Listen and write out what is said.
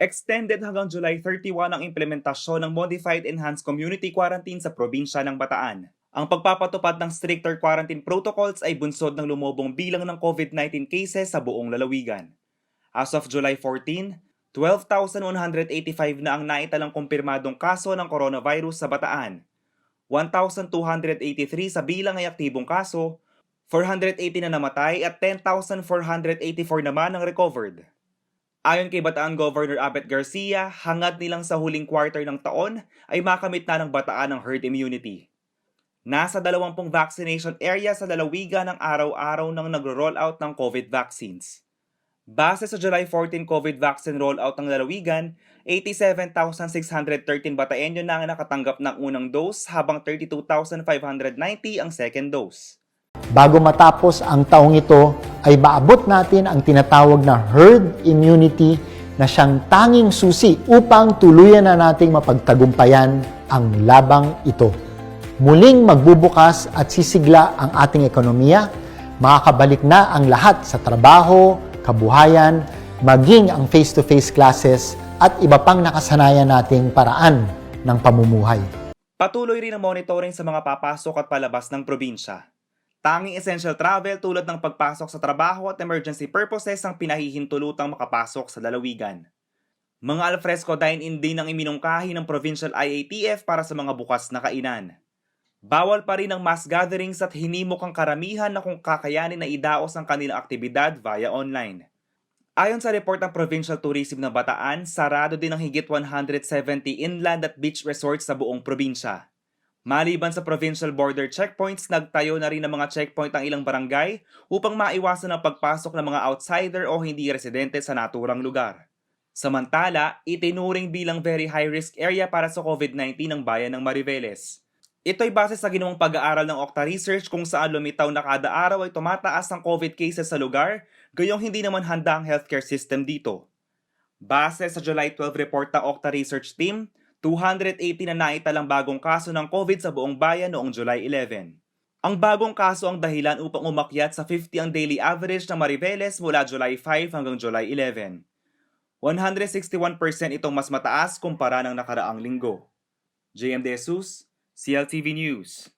Extended hanggang July 31 ang implementasyon ng Modified Enhanced Community Quarantine sa probinsya ng Bataan. Ang pagpapatupad ng stricter quarantine protocols ay bunsod ng lumubong bilang ng COVID-19 cases sa buong lalawigan. As of July 14, 12,185 na ang naitalang kumpirmadong kaso ng coronavirus sa Bataan. 1,283 sa bilang ay aktibong kaso, 480 na namatay at 10,484 naman ang recovered. Ayon kay Bataan Governor Abet Garcia, hangad nilang sa huling quarter ng taon ay makamit na ng Bataan ang herd immunity. Nasa 20 vaccination area sa lalawigan ng araw-araw nang nagro-roll out ng COVID vaccines. Base sa July 14 COVID vaccine rollout ng lalawigan, 87,613 Bataenyo na ang nakatanggap ng unang dose habang 32,590 ang second dose. Bago matapos ang taong ito, ay maabot natin ang tinatawag na herd immunity na siyang tanging susi upang tuluyan na nating mapagtagumpayan ang labang ito. Muling magbubukas at sisigla ang ating ekonomiya, makakabalik na ang lahat sa trabaho, kabuhayan, maging ang face-to-face classes at iba pang nakasanayan nating paraan ng pamumuhay. Patuloy rin ang monitoring sa mga papasok at palabas ng probinsya. Tanging essential travel tulad ng pagpasok sa trabaho at emergency purposes ang pinahihintulutang makapasok sa lalawigan. Mga alfresco dine-in din ang iminungkahi ng Provincial IATF para sa mga bukas na kainan. Bawal pa rin ang mass gatherings at hinimok ang karamihan na kung kakayanin na idaos ang kanilang aktibidad via online. Ayon sa report ng Provincial Tourism ng Bataan, sarado din ang higit 170 inland at beach resorts sa buong probinsya. Maliban sa provincial border checkpoints, nagtayo na rin ng mga checkpoint ang ilang barangay upang maiwasan ang pagpasok ng mga outsider o hindi residente sa naturang lugar. Samantala, itinuring bilang very high-risk area para sa COVID-19 ang bayan ng Mariveles. Ito'y base sa ginawang pag-aaral ng Okta Research kung saan lumitaw na kada araw ay tumataas ang COVID cases sa lugar, gayong hindi naman handa ang healthcare system dito. Base sa July 12 report ng Okta Research Team, 280 na naitalang bagong kaso ng COVID sa buong bayan noong July 11. Ang bagong kaso ang dahilan upang umakyat sa 50 ang daily average ng Mariveles mula July 5 hanggang July 11. 161% itong mas mataas kumpara ng nakaraang linggo. JM De Jesus, CLTV News.